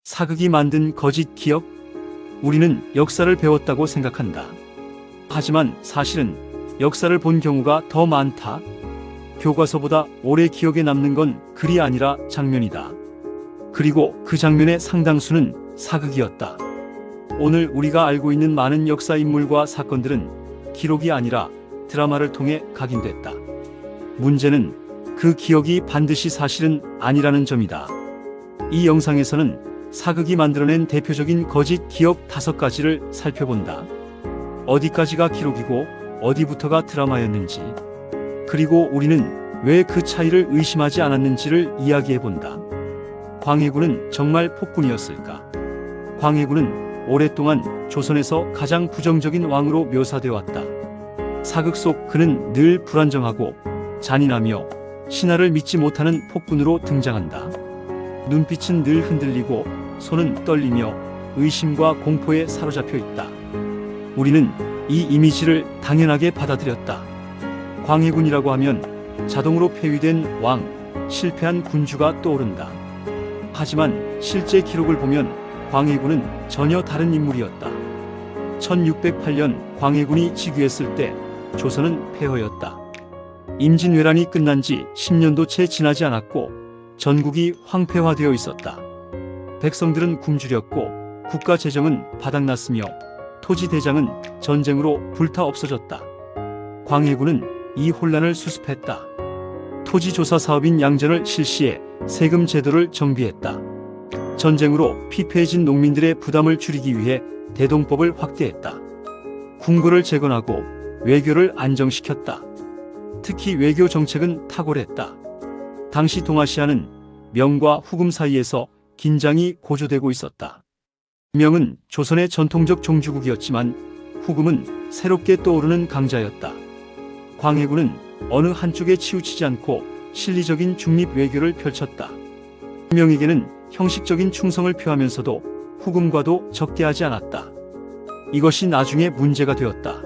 사극이 만든 거짓 기억? 우리는 역사를 배웠다고 생각한다. 하지만 사실은 역사를 본 경우가 더 많다. 교과서보다 오래 기억에 남는 건 글이 아니라 장면이다. 그리고 그 장면의 상당수는 사극이었다. 오늘 우리가 알고 있는 많은 역사 인물과 사건들은 기록이 아니라 드라마를 통해 각인됐다. 문제는 그 기억이 반드시 사실은 아니라는 점이다. 이 영상에서는 사극이 만들어낸 대표적인 거짓 기억 5가지를 살펴본다. 어디까지가 기록이고 어디부터가 드라마였는지, 그리고 우리는 왜 그 차이를 의심하지 않았는지를 이야기해본다. 광해군은 정말 폭군이었을까? 광해군은 오랫동안 조선에서 가장 부정적인 왕으로 묘사되어 왔다. 사극 속 그는 늘 불안정하고 잔인하며 신하를 믿지 못하는 폭군으로 등장한다. 눈빛은 늘 흔들리고 손은 떨리며 의심과 공포에 사로잡혀 있다. 우리는 이 이미지를 당연하게 받아들였다. 광해군이라고 하면 자동으로 폐위된 왕, 실패한 군주가 떠오른다. 하지만 실제 기록을 보면 광해군은 전혀 다른 인물이었다. 1608년 광해군이 즉위했을 때 조선은 폐허였다. 임진왜란이 끝난 지 10년도 채 지나지 않았고 전국이 황폐화되어 있었다. 백성들은 굶주렸고 국가 재정은 바닥났으며 토지 대장은 전쟁으로 불타 없어졌다. 광해군은 이 혼란을 수습했다. 토지조사 사업인 양전을 실시해 세금 제도를 정비했다. 전쟁으로 피폐해진 농민들의 부담을 줄이기 위해 대동법을 확대했다. 궁궐을 재건하고 외교를 안정시켰다. 특히 외교 정책은 탁월했다. 당시 동아시아는 명과 후금 사이에서 긴장이 고조되고 있었다. 명은 조선의 전통적 종주국이었지만 후금은 새롭게 떠오르는 강자였다. 광해군은 어느 한쪽에 치우치지 않고 실리적인 중립 외교를 펼쳤다. 명에게는 형식적인 충성을 표하면서도 후금과도 적대하지 않았다. 이것이 나중에 문제가 되었다.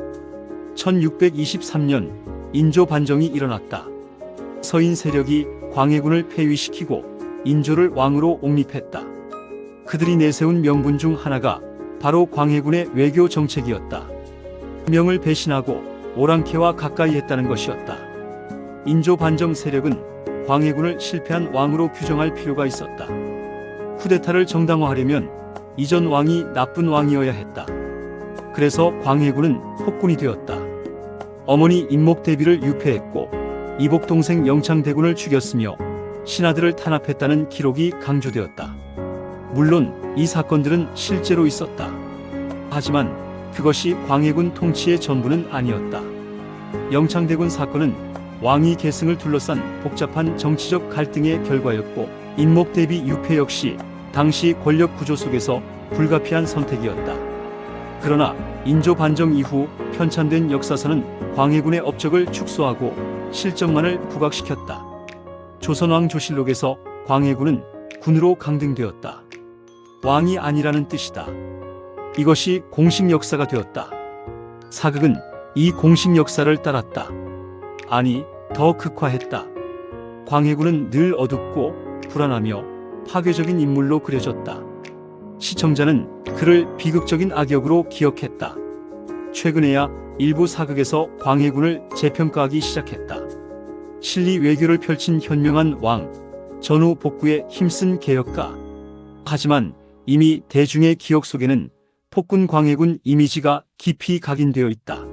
1623년 인조 반정이 일어났다. 서인 세력이 광해군을 폐위시키고 인조를 왕으로 옹립했다. 그들이 내세운 명분 중 하나가 바로 광해군의 외교 정책이었다. 명을 배신하고 오랑캐와 가까이 했다는 것이었다. 인조 반정 세력은 광해군을 실패한 왕으로 규정할 필요가 있었다. 쿠데타를 정당화하려면 이전 왕이 나쁜 왕이어야 했다. 그래서 광해군은 폭군이 되었다. 어머니 임목대비를 유폐했고 이복 동생 영창대군을 죽였으며 신하들을 탄압했다는 기록이 강조되었다. 물론 이 사건들은 실제로 있었다. 하지만 그것이 광해군 통치의 전부는 아니었다. 영창대군 사건은 왕위 계승을 둘러싼 복잡한 정치적 갈등의 결과였고 임목대비 유폐 역시 당시 권력 구조 속에서 불가피한 선택이었다. 그러나 인조 반정 이후 편찬된 역사서는 광해군의 업적을 축소하고 실적만을 부각시켰다. 조선왕 조실록에서 광해군은 군으로 강등되었다. 왕이 아니라는 뜻이다. 이것이 공식 역사가 되었다. 사극은 이 공식 역사를 따랐다. 아니, 더 극화했다. 광해군은 늘 어둡고 불안하며 파괴적인 인물로 그려졌다. 시청자는 그를 비극적인 악역으로 기억했다. 최근에야 일부 사극에서 광해군을 재평가하기 시작했다. 실리 외교를 펼친 현명한 왕, 전후 복구에 힘쓴 개혁가. 하지만 이미 대중의 기억 속에는 폭군 광해군 이미지가 깊이 각인되어 있다.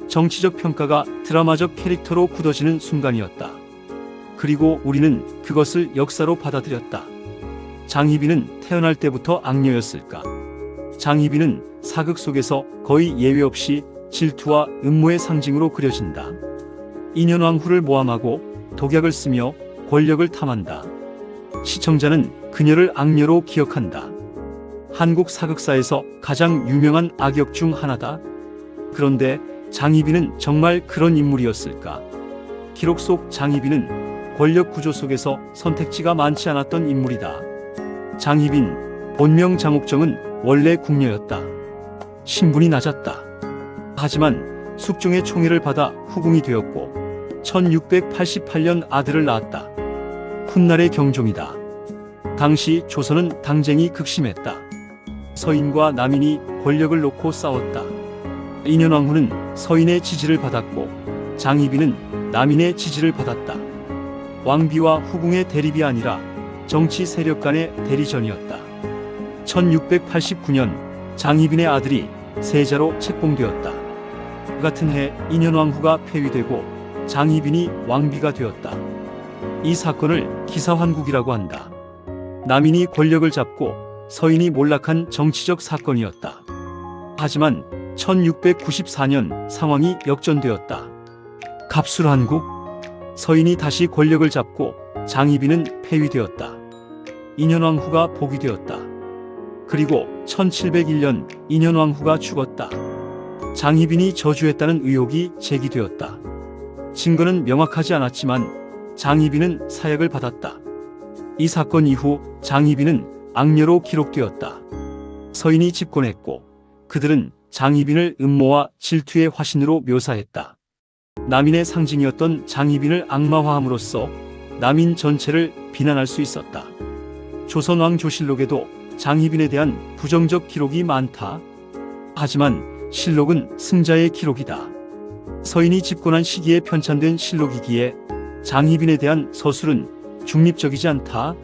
정치적 평가가 드라마적 캐릭터로 굳어지는 순간이었다. 그리고 우리는 그것을 역사로 받아들였다. 장희빈은 태어날 때부터 악녀였을까? 장희빈은 사극 속에서 거의 예외 없이 질투와 음모의 상징으로 그려진다. 인현왕후를 모함하고 독약을 쓰며 권력을 탐한다. 시청자는 그녀를 악녀로 기억한다. 한국 사극사에서 가장 유명한 악역 중 하나다. 그런데 장희빈은 정말 그런 인물이었을까? 기록 속 장희빈은 권력 구조 속에서 선택지가 많지 않았던 인물이다. 장희빈, 본명 장옥정은 원래 궁녀였다. 신분이 낮았다. 하지만 숙종의 총애를 받아 후궁이 되었고 1688년 아들을 낳았다. 훗날의 경종이다. 당시 조선은 당쟁이 극심했다. 서인과 남인이 권력을 놓고 싸웠다. 인현왕후는 서인의 지지를 받았고 장희빈은 남인의 지지를 받았다. 왕비와 후궁의 대립이 아니라 정치 세력 간의 대리전이었다. 1689년 장희빈의 아들이 세자로 책봉되었다. 그 같은 해 인현왕후가 폐위되고 장희빈이 왕비가 되었다. 이 사건을 기사환국이라고 한다. 남인이 권력을 잡고 서인이 몰락한 정치적 사건이었다. 하지만 1694년 상황이 역전되었다. 갑술환국. 서인이 다시 권력을 잡고 장희빈은 폐위되었다. 인현왕후가 복위 되었다. 그리고 1701년 인현왕후가 죽었다. 장희빈이 저주했다는 의혹이 제기되었다. 증거는 명확하지 않았지만 장희빈은 사약을 받았다. 이 사건 이후 장희빈은 악녀로 기록되었다. 서인이 집권했고 그들은 장희빈을 음모와 질투의 화신으로 묘사했다. 남인의 상징이었던 장희빈을 악마화함으로써 남인 전체를 비난할 수 있었다. 조선왕조실록에도 장희빈에 대한 부정적 기록이 많다. 하지만 실록은 승자의 기록이다. 서인이 집권한 시기에 편찬된 실록이기에 장희빈에 대한 서술은 중립적이지 않다.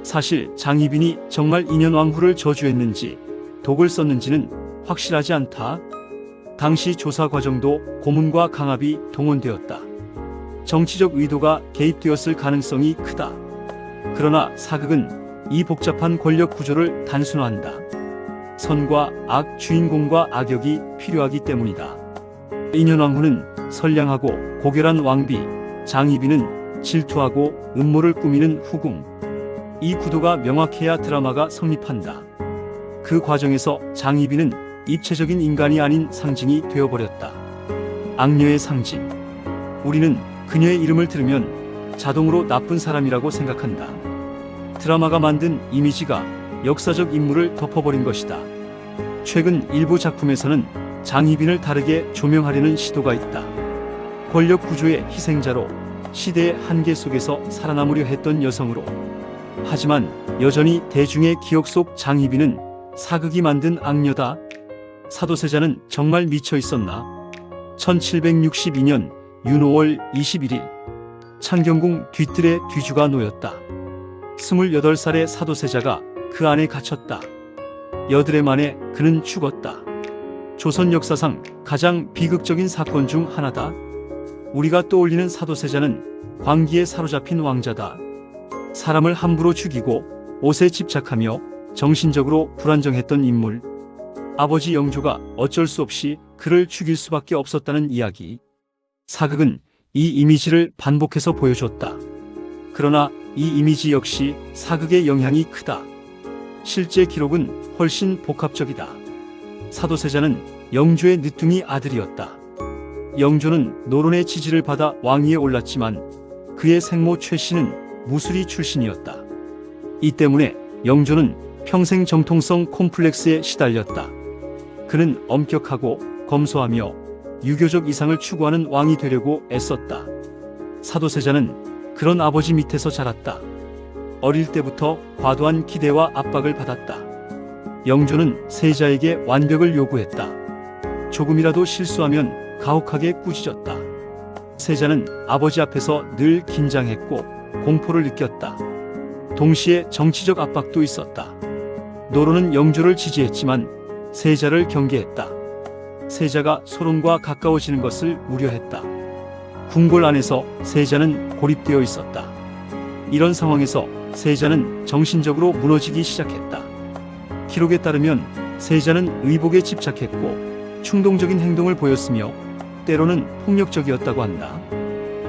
사실 장희빈이 정말 인현왕후를 저주했는지 독을 썼는지는 확실하지 않다. 당시 조사 과정도 고문과 강압이 동원되었다. 정치적 의도가 개입되었을 가능성이 크다. 그러나 사극은 이 복잡한 권력 구조를 단순화한다. 선과 악, 주인공과 악역이 필요하기 때문이다. 인현왕후는 선량하고 고결한 왕비, 장희빈은 질투하고 음모를 꾸미는 후궁. 이 구도가 명확해야 드라마가 성립한다. 그 과정에서 장희빈은 입체적인 인간이 아닌 상징이 되어버렸다. 악녀의 상징. 우리는 그녀의 이름을 들으면 자동으로 나쁜 사람이라고 생각한다. 드라마가 만든 이미지가 역사적 인물을 덮어버린 것이다. 최근 일부 작품에서는 장희빈을 다르게 조명하려는 시도가 있다. 권력 구조의 희생자로 시대의 한계 속에서 살아남으려 했던 여성으로. 하지만 여전히 대중의 기억 속 장희빈은 사극이 만든 악녀다. 사도세자는 정말 미쳐 있었나? 1762년 윤5월 21일 창경궁 뒤뜰에 뒤주가 놓였다. 28살의 사도세자가 그 안에 갇혔다. 여드레 만에 그는 죽었다. 조선 역사상 가장 비극적인 사건 중 하나다. 우리가 떠올리는 사도세자는 광기에 사로잡힌 왕자다. 사람을 함부로 죽이고 옷에 집착하며 정신적으로 불안정했던 인물. 아버지 영조가 어쩔 수 없이 그를 죽일 수밖에 없었다는 이야기. 사극은 이 이미지를 반복해서 보여줬다. 그러나 이 이미지 역시 사극의 영향이 크다. 실제 기록은 훨씬 복합적이다. 사도세자는 영조의 늦둥이 아들이었다. 영조는 노론의 지지를 받아 왕위에 올랐지만 그의 생모 최씨는 무술이 출신이었다. 이 때문에 영조는 평생 정통성 콤플렉스에 시달렸다. 그는 엄격하고 검소하며 유교적 이상을 추구하는 왕이 되려고 애썼다. 사도세자는 그런 아버지 밑에서 자랐다. 어릴 때부터 과도한 기대와 압박을 받았다. 영조는 세자에게 완벽을 요구했다. 조금이라도 실수하면 가혹하게 꾸짖었다. 세자는 아버지 앞에서 늘 긴장했고 공포를 느꼈다. 동시에 정치적 압박도 있었다. 노론은 영조를 지지했지만 세자를 경계했다. 세자가 소론과 가까워지는 것을 우려했다. 궁궐 안에서 세자는 고립되어 있었다. 이런 상황에서 세자는 정신적으로 무너지기 시작했다. 기록에 따르면 세자는 의복에 집착했고 충동적인 행동을 보였으며 때로는 폭력적이었다고 한다.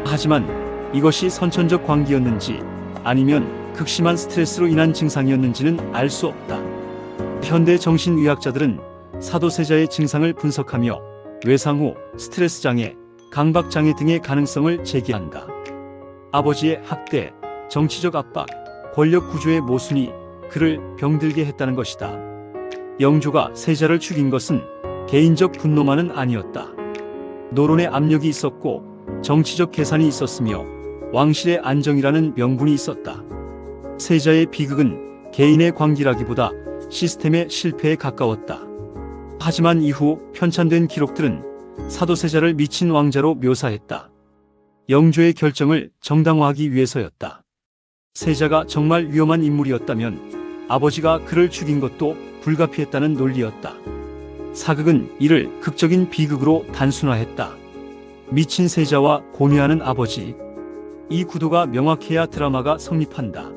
하지만 이것이 선천적 광기였는지 아니면 극심한 스트레스로 인한 증상이었는지는 알 수 없다. 현대 정신의학자들은 사도세자의 증상을 분석하며 외상후, 스트레스 장애, 강박 장애 등의 가능성을 제기한다. 아버지의 학대, 정치적 압박, 권력 구조의 모순이 그를 병들게 했다는 것이다. 영조가 세자를 죽인 것은 개인적 분노만은 아니었다. 노론의 압력이 있었고 정치적 계산이 있었으며 왕실의 안정이라는 명분이 있었다. 세자의 비극은 개인의 광기라기보다 시스템의 실패에 가까웠다. 하지만 이후 편찬된 기록들은 사도세자를 미친 왕자로 묘사했다. 영조의 결정을 정당화하기 위해서였다. 세자가 정말 위험한 인물이었다면 아버지가 그를 죽인 것도 불가피했다는 논리였다. 사극은 이를 극적인 비극으로 단순화했다. 미친 세자와 고뇌하는 아버지. 이 구도가 명확해야 드라마가 성립한다.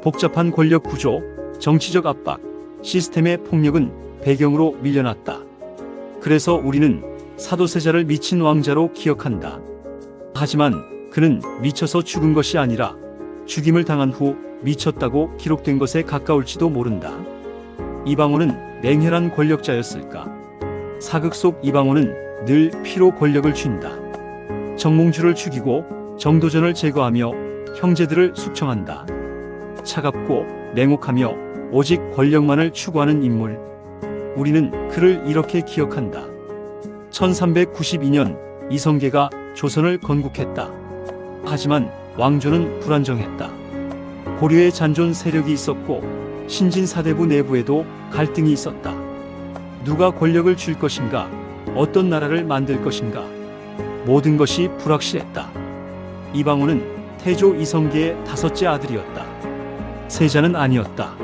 복잡한 권력 구조, 정치적 압박, 시스템의 폭력은 배경으로 밀려났다. 그래서 우리는 사도세자를 미친 왕자로 기억한다. 하지만 그는 미쳐서 죽은 것이 아니라 죽임을 당한 후 미쳤다고 기록된 것에 가까울지도 모른다. 이방원은 냉혈한 권력자였을까? 사극 속 이방원은 늘 피로 권력을 쥔다. 정몽주를 죽이고 정도전을 제거하며 형제들을 숙청한다. 차갑고 냉혹하며 오직 권력만을 추구하는 인물. 우리는 그를 이렇게 기억한다. 1392년 이성계가 조선을 건국했다. 하지만 왕조는 불안정했다. 고려의 잔존 세력이 있었고 신진사대부 내부에도 갈등이 있었다. 누가 권력을 쥘 것인가? 어떤 나라를 만들 것인가? 모든 것이 불확실했다. 이방원은 태조 이성계의 5째 아들이었다. 세자는 아니었다.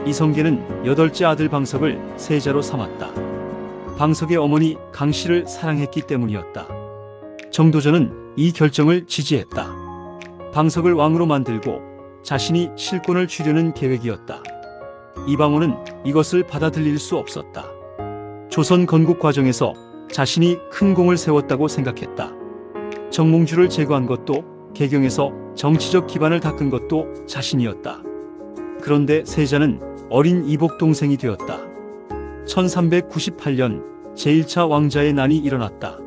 이성계는 8째 아들 방석을 세자로 삼았다. 방석의 어머니 강씨를 사랑했기 때문이었다. 정도전은 이 결정을 지지했다. 방석을 왕으로 만들고 자신이 실권을 쥐려는 계획이었다. 이방원은 이것을 받아들일 수 없었다. 조선 건국 과정에서 자신이 큰 공을 세웠다고 생각했다. 정몽주를 제거한 것도, 개경에서 정치적 기반을 닦은 것도 자신이었다. 그런데 세자는 어린 이복 동생이 되었다. 1398년 제1차 왕자의 난이 일어났다.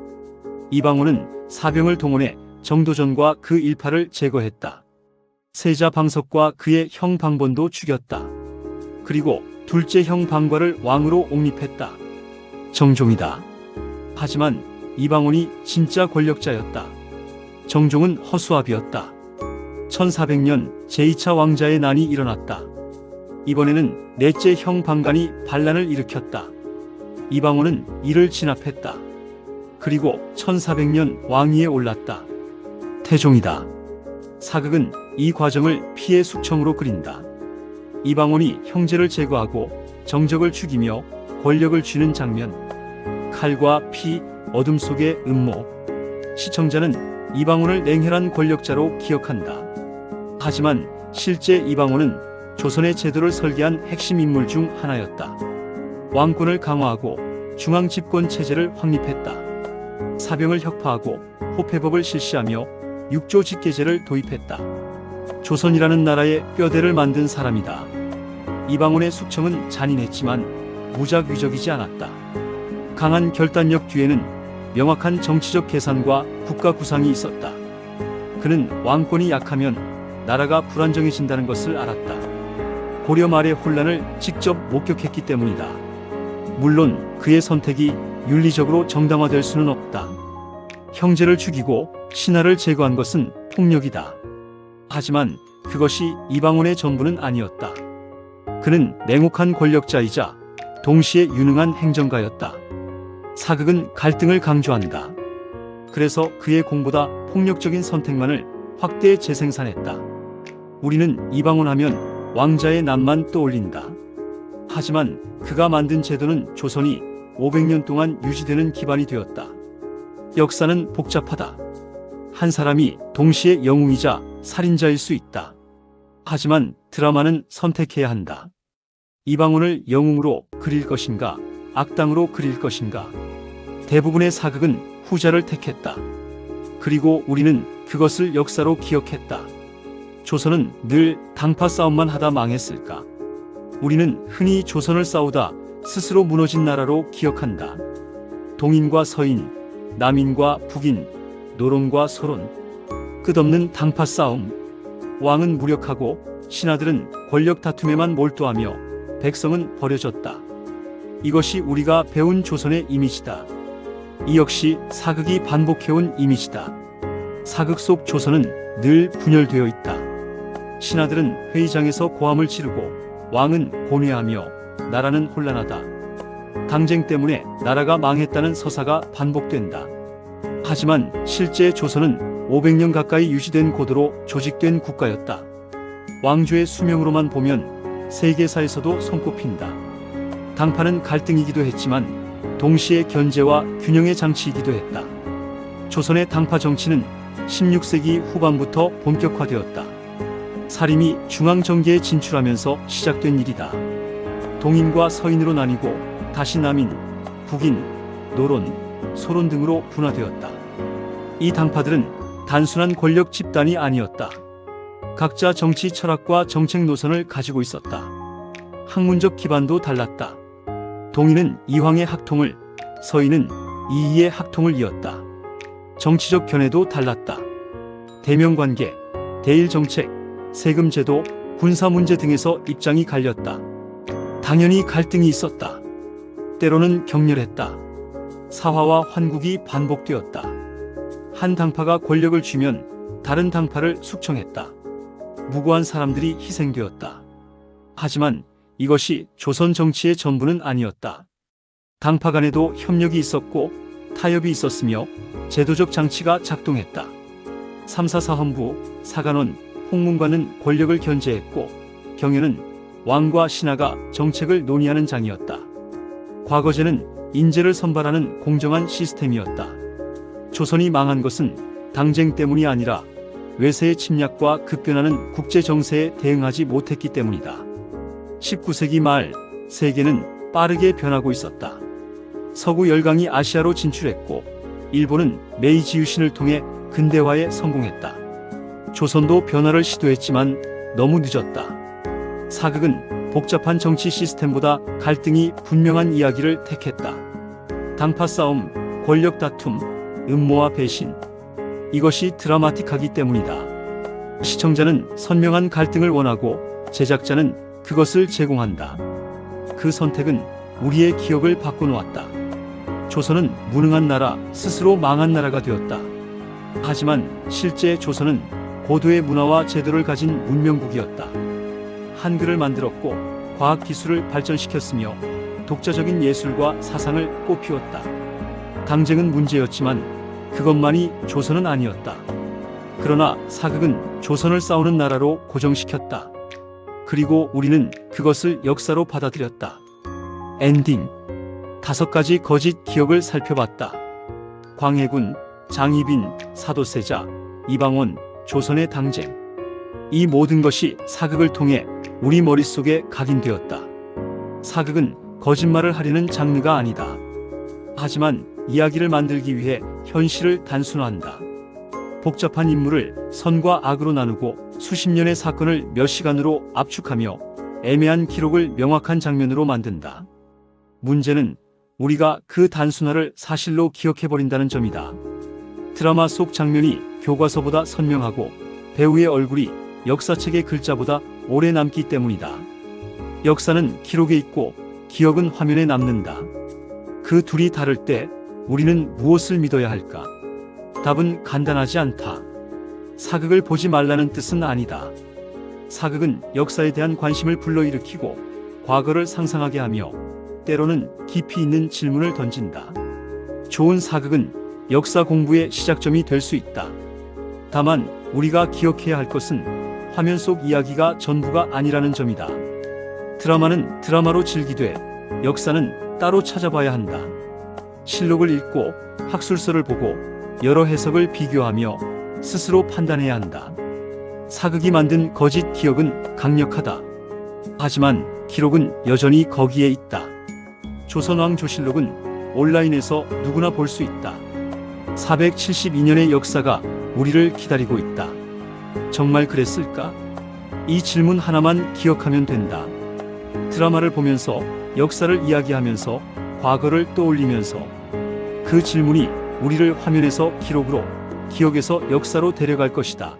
이방원은 사병을 동원해 정도전과 그 일파를 제거했다. 세자 방석과 그의 형 방본도 죽였다. 그리고 둘째 형 방과를 왕으로 옹립했다. 정종이다. 하지만 이방원이 진짜 권력자였다. 정종은 허수아비였다. 1400년 제2차 왕자의 난이 일어났다. 이번에는 넷째 형 방간이 반란을 일으켰다. 이방원은 이를 진압했다. 그리고 1400년 왕위에 올랐다. 태종이다. 사극은 이 과정을 피해 숙청으로 그린다. 이방원이 형제를 제거하고 정적을 죽이며 권력을 쥐는 장면. 칼과 피, 어둠 속의 음모. 시청자는 이방원을 냉혈한 권력자로 기억한다. 하지만 실제 이방원은 조선의 제도를 설계한 핵심 인물 중 하나였다. 왕권을 강화하고 중앙 집권 체제를 확립했다. 사병을 혁파하고 호패법을 실시하며 육조 직계제를 도입했다. 조선이라는 나라의 뼈대를 만든 사람이다. 이방원의 숙청은 잔인했지만 무작위적이지 않았다. 강한 결단력 뒤에는 명확한 정치적 계산과 국가 구상이 있었다. 그는 왕권이 약하면 나라가 불안정해진다는 것을 알았다. 고려 말의 혼란을 직접 목격했기 때문이다. 물론 그의 선택이 윤리적으로 정당화될 수는 없다. 형제를 죽이고 신하를 제거한 것은 폭력이다. 하지만 그것이 이방원의 전부는 아니었다. 그는 냉혹한 권력자이자 동시에 유능한 행정가였다. 사극은 갈등을 강조한다. 그래서 그의 공보다 폭력적인 선택만을 확대 재생산했다. 우리는 이방원 하면 왕자의 난만 떠올린다. 하지만 그가 만든 제도는 조선이 500년 동안 유지되는 기반이 되었다. 역사는 복잡하다. 한 사람이 동시에 영웅이자 살인자일 수 있다. 하지만 드라마는 선택해야 한다. 이방원을 영웅으로 그릴 것인가, 악당으로 그릴 것인가. 대부분의 사극은 후자를 택했다. 그리고 우리는 그것을 역사로 기억했다. 조선은 늘 당파 싸움만 하다 망했을까? 우리는 흔히 조선을 싸우다 스스로 무너진 나라로 기억한다. 동인과 서인, 남인과 북인, 노론과 소론, 끝없는 당파 싸움. 왕은 무력하고 신하들은 권력 다툼에만 몰두하며 백성은 버려졌다. 이것이 우리가 배운 조선의 이미지다. 이 역시 사극이 반복해온 이미지다. 사극 속 조선은 늘 분열되어 있다. 신하들은 회의장에서 고함을 지르고 왕은 고뇌하며 나라는 혼란하다. 당쟁 때문에 나라가 망했다는 서사가 반복된다. 하지만 실제 조선은 500년 가까이 유지된 고도로 조직된 국가였다. 왕조의 수명으로만 보면 세계사에서도 손꼽힌다. 당파는 갈등이기도 했지만 동시에 견제와 균형의 장치이기도 했다. 조선의 당파 정치는 16세기 후반부터 본격화되었다. 사림이 중앙정계에 진출하면서 시작된 일이다. 동인과 서인으로 나뉘고 다시 남인, 북인, 노론, 소론 등으로 분화되었다. 이 당파들은 단순한 권력 집단이 아니었다. 각자 정치 철학과 정책 노선을 가지고 있었다. 학문적 기반도 달랐다. 동인은 이황의 학통을, 서인은 이이의 학통을 이었다. 정치적 견해도 달랐다. 대명관계, 대일정책, 세금제도, 군사문제 등에서 입장이 갈렸다. 당연히 갈등이 있었다. 때로는 격렬했다. 사화와 환국이 반복되었다. 한 당파가 권력을 쥐면 다른 당파를 숙청했다. 무고한 사람들이 희생되었다. 하지만 이것이 조선 정치의 전부는 아니었다. 당파 간에도 협력이 있었고 타협이 있었으며 제도적 장치가 작동했다. 삼사사헌부, 사간원, 홍문관은 권력을 견제했고 경연은 왕과 신하가 정책을 논의하는 장이었다. 과거제는 인재를 선발하는 공정한 시스템이었다. 조선이 망한 것은 당쟁 때문이 아니라 외세의 침략과 급변하는 국제 정세에 대응하지 못했기 때문이다. 19세기 말 세계는 빠르게 변하고 있었다. 서구 열강이 아시아로 진출했고 일본은 메이지 유신을 통해 근대화에 성공했다. 조선도 변화를 시도했지만 너무 늦었다. 사극은 복잡한 정치 시스템보다 갈등이 분명한 이야기를 택했다. 당파 싸움, 권력 다툼, 음모와 배신. 이것이 드라마틱하기 때문이다. 시청자는 선명한 갈등을 원하고 제작자는 그것을 제공한다. 그 선택은 우리의 기억을 바꿔놓았다. 조선은 무능한 나라, 스스로 망한 나라가 되었다. 하지만 실제 조선은 고도의 문화와 제도를 가진 문명국이었다. 한글을 만들었고 과학기술을 발전시켰으며 독자적인 예술과 사상을 꽃피웠다. 당쟁은 문제였지만 그것만이 조선은 아니었다. 그러나 사극은 조선을 싸우는 나라로 고정시켰다. 그리고 우리는 그것을 역사로 받아들였다. 엔딩. 5가지 거짓 기억을 살펴봤다. 광해군, 장희빈, 사도세자, 이방원, 조선의 당쟁. 이 모든 것이 사극을 통해 우리 머릿속에 각인되었다. 사극은 거짓말을 하려는 장르가 아니다. 하지만 이야기를 만들기 위해 현실을 단순화한다. 복잡한 인물을 선과 악으로 나누고 수십 년의 사건을 몇 시간으로 압축하며 애매한 기록을 명확한 장면으로 만든다. 문제는 우리가 그 단순화를 사실로 기억해버린다는 점이다. 드라마 속 장면이 교과서보다 선명하고 배우의 얼굴이 역사책의 글자보다 오래 남기 때문이다. 역사는 기록에 있고 기억은 화면에 남는다. 그 둘이 다를 때 우리는 무엇을 믿어야 할까? 답은 간단하지 않다. 사극을 보지 말라는 뜻은 아니다. 사극은 역사에 대한 관심을 불러일으키고 과거를 상상하게 하며 때로는 깊이 있는 질문을 던진다. 좋은 사극은 역사 공부의 시작점이 될 수 있다. 다만 우리가 기억해야 할 것은 화면 속 이야기가 전부가 아니라는 점이다. 드라마는 드라마로 즐기되 역사는 따로 찾아봐야 한다. 실록을 읽고 학술서를 보고 여러 해석을 비교하며 스스로 판단해야 한다. 사극이 만든 거짓 기억은 강력하다. 하지만 기록은 여전히 거기에 있다. 조선왕 조실록은 온라인에서 누구나 볼 수 있다. 472년의 역사가 우리를 기다리고 있다. 정말 그랬을까? 이 질문 하나만 기억하면 된다. 드라마를 보면서 역사를 이야기하면서 과거를 떠올리면서 그 질문이 우리를 화면에서 기록으로, 기억에서 역사로 데려갈 것이다.